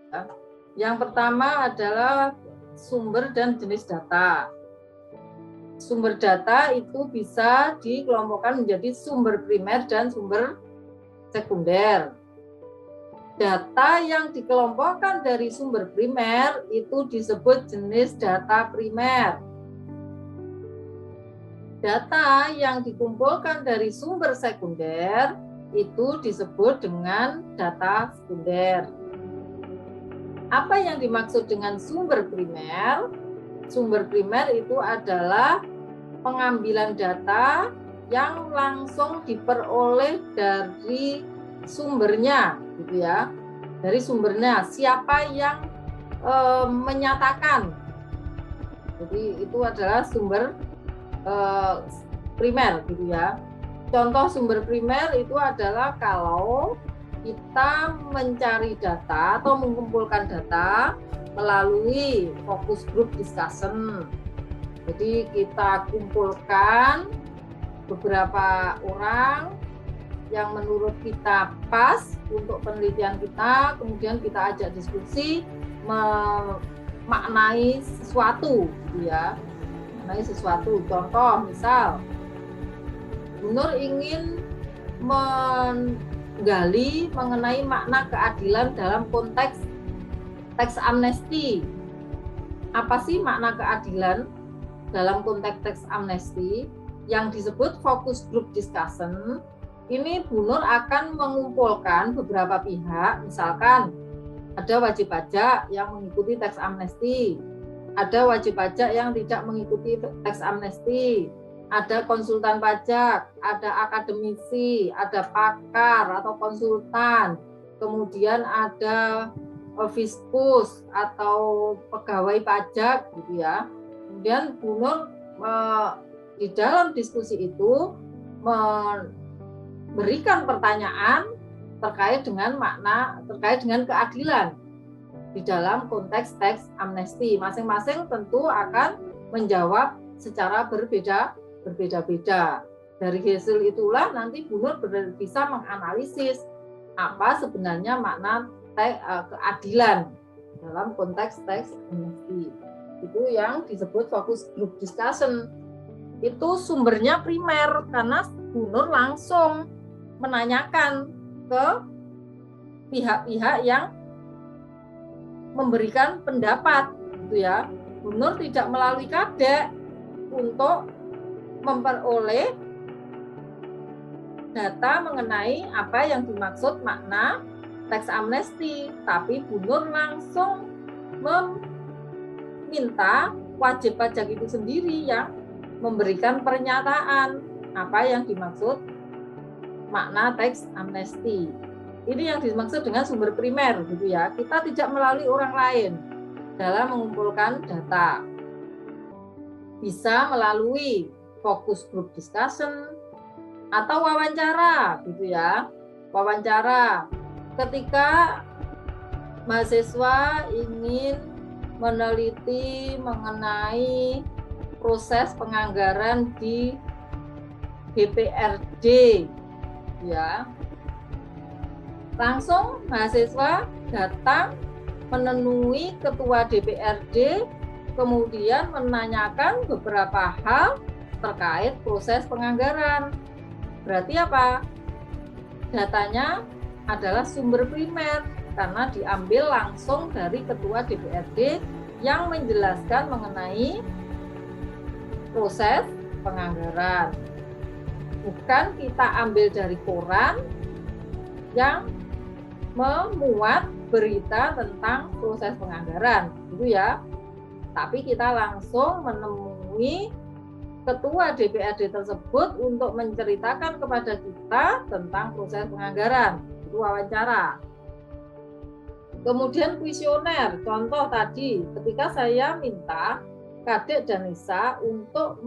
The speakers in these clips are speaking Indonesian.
Ya. Yang pertama adalah sumber dan jenis data. Sumber data itu bisa dikelompokkan menjadi sumber primer dan sumber sekunder. Data yang dikelompokkan dari sumber primer itu disebut jenis data primer. Data yang dikumpulkan dari sumber sekunder itu disebut dengan data sekunder. Apa yang dimaksud dengan sumber primer? Sumber primer itu adalah pengambilan data yang langsung diperoleh dari sumbernya, gitu ya. Dari sumbernya, siapa yang menyatakan. Jadi itu adalah sumber primer, gitu ya. Contoh sumber primer itu adalah kalau kita mencari data atau mengumpulkan data melalui focus group discussion. Jadi kita kumpulkan beberapa orang yang menurut kita pas untuk penelitian kita, kemudian kita ajak diskusi memaknai sesuatu, gitu ya. Memaknai sesuatu. Contoh, misal Bu Nur ingin menggali mengenai makna keadilan dalam konteks teks amnesti. Apa sih makna keadilan dalam konteks teks amnesti? Yang disebut focus group discussion, ini Bu Nur akan mengumpulkan beberapa pihak, misalkan ada wajib pajak yang mengikuti teks amnesti, ada wajib pajak yang tidak mengikuti teks amnesti, ada konsultan pajak, ada akademisi, ada pakar atau konsultan, kemudian ada fiskus atau pegawai pajak, gitu ya. Kemudian Bu Nur di dalam diskusi itu memberikan pertanyaan terkait dengan makna, terkait dengan keadilan di dalam konteks teks amnesti. Masing-masing tentu akan menjawab secara berbeda-beda. Dari hasil itulah nanti Bu Nur bisa menganalisis apa sebenarnya makna keadilan dalam konteks teks amnesti. Itu yang disebut focus group discussion. Itu sumbernya primer karena Bu Nur langsung menanyakan ke pihak-pihak yang memberikan pendapat, gitu ya. Bu Nur tidak melalui kadek untuk memperoleh data mengenai apa yang dimaksud makna teks amnesti, tapi Bu Nur langsung meminta wajib pajak itu sendiri yang memberikan pernyataan apa yang dimaksud makna teks amnesti. Ini yang dimaksud dengan sumber primer, gitu ya. Kita tidak melalui orang lain dalam mengumpulkan data. Bisa melalui focus group discussion atau wawancara, gitu ya. Wawancara ketika mahasiswa ingin meneliti mengenai proses penganggaran di DPRD, ya. Langsung mahasiswa datang menemui ketua DPRD, kemudian menanyakan beberapa hal terkait proses penganggaran. Berarti apa? Datanya adalah sumber primer karena diambil langsung dari ketua DPRD yang menjelaskan mengenai proses penganggaran. Bukan kita ambil dari koran yang memuat berita tentang proses penganggaran, gitu ya. Tapi kita langsung menemui ketua DPRD tersebut untuk menceritakan kepada kita tentang proses penganggaran. Itu wawancara. Kemudian kuesioner, contoh tadi ketika saya minta Kadek dan Nisa untuk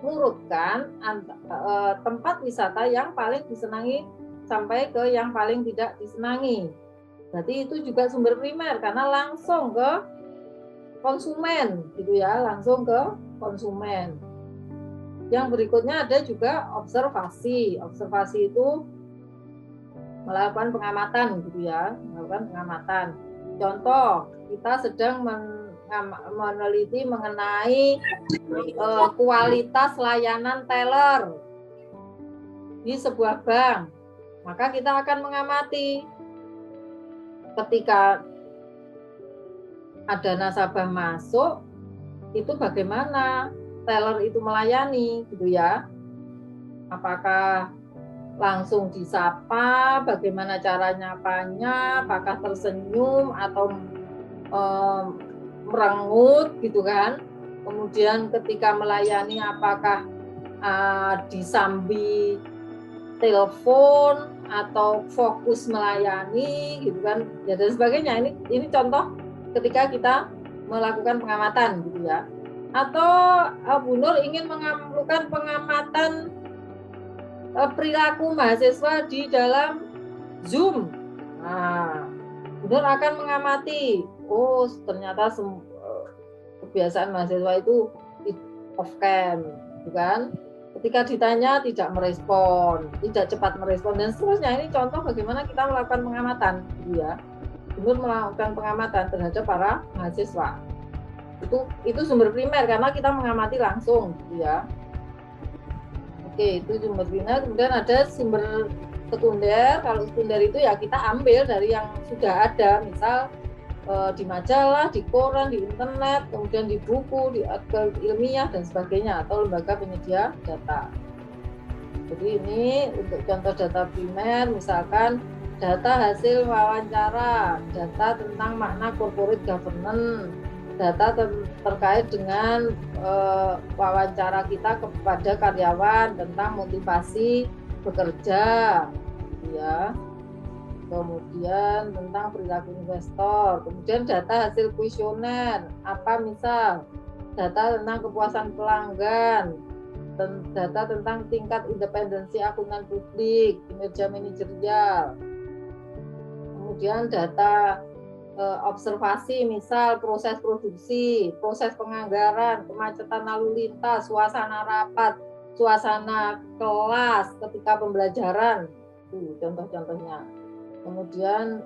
mengurutkan tempat wisata yang paling disenangi sampai ke yang paling tidak disenangi. Berarti itu juga sumber primer karena langsung ke konsumen, gitu ya, langsung ke konsumen. Yang berikutnya ada juga observasi. Observasi itu melakukan pengamatan gitu ya, melakukan pengamatan. Contoh, kita sedang meneliti mengenai kualitas layanan teller di sebuah bank, maka kita akan mengamati ketika ada nasabah masuk itu bagaimana teller itu melayani gitu ya, apakah langsung disapa, bagaimana cara nyapanya, apakah tersenyum atau merengut gitu kan. Kemudian ketika melayani apakah disambi telepon atau fokus melayani gitu kan ya, dan sebagainya. Ini contoh ketika kita melakukan pengamatan gitu ya. Atau Bu Nur ingin melakukan pengamatan perilaku mahasiswa di dalam Zoom. Nah, Bu Nur akan mengamati, oh ternyata kebiasaan mahasiswa itu off cam, gitu kan? Ketika ditanya tidak merespon, tidak cepat merespon, dan seterusnya. Ini contoh bagaimana kita melakukan pengamatan, gitu ya. Bu Nur melakukan pengamatan terhadap para mahasiswa. Itu sumber primer karena kita mengamati langsung, gitu ya. Oke, itu sumber primer. Kemudian ada sumber sekunder. Kalau sekunder itu ya kita ambil dari yang sudah ada, misal di majalah, di koran, di internet, kemudian di buku, di artikel ilmiah dan sebagainya, atau lembaga penyedia data. Jadi ini untuk contoh data primer, misalkan data hasil wawancara, data tentang makna corporate governance, data terkait dengan wawancara kita kepada karyawan tentang motivasi bekerja, ya. Kemudian tentang perilaku investor, kemudian data hasil kuesioner, apa misal data tentang kepuasan pelanggan, data tentang tingkat independensi akuntan publik, kinerja manajerial, kemudian data observasi, misal proses produksi, proses penganggaran, kemacetan lalu lintas, suasana rapat, suasana kelas ketika pembelajaran, itu contoh-contohnya. Kemudian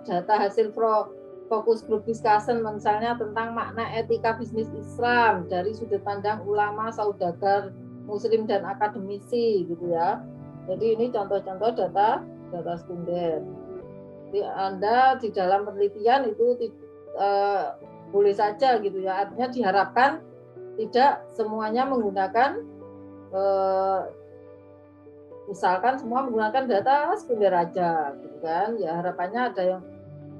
data hasil fokus group discussion, misalnya tentang makna etika bisnis Islam dari sudut pandang ulama, saudagar, muslim dan akademisi, gitu ya. Jadi ini contoh-contoh data sekunder. Jadi Anda di dalam penelitian itu boleh saja gitu ya, artinya diharapkan tidak semuanya menggunakan misalkan semua menggunakan data sekunder aja gitu kan ya. Harapannya ada yang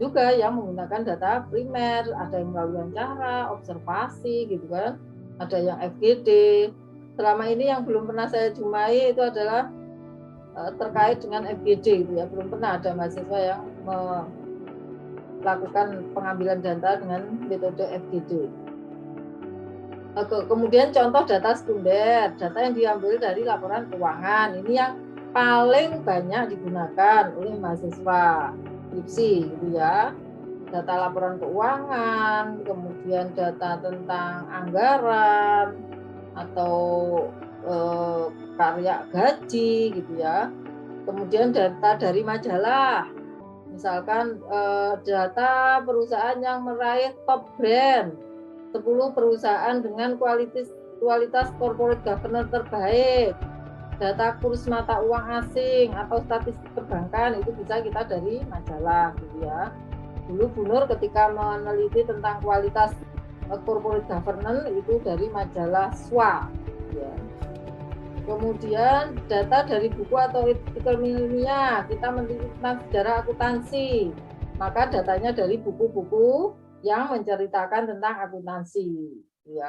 juga yang menggunakan data primer, ada yang melalui wawancara, observasi gitu kan, ada yang FGD. Selama ini yang belum pernah saya jumpai itu adalah terkait dengan FGD gitu ya, belum pernah ada mahasiswa yang melakukan pengambilan data dengan metode FGD. Kemudian contoh data sekunder, data yang diambil dari laporan keuangan. Ini yang paling banyak digunakan oleh mahasiswa skripsi gitu ya. Data laporan keuangan, kemudian data tentang anggaran atau karya gaji gitu ya. Kemudian data dari majalah, misalkan data perusahaan yang meraih top brand, 10 perusahaan dengan kualitas corporate governance terbaik, data kurs mata uang asing atau statistik perbankan, itu bisa kita dari majalah gitu ya. Dulu Bu Nur ketika meneliti tentang kualitas corporate governance itu dari majalah SWA ya. Kemudian data dari buku atau artikel ilmiah, kita meneliti tentang sejarah akuntansi, maka datanya dari buku-buku yang menceritakan tentang akuntansi ya.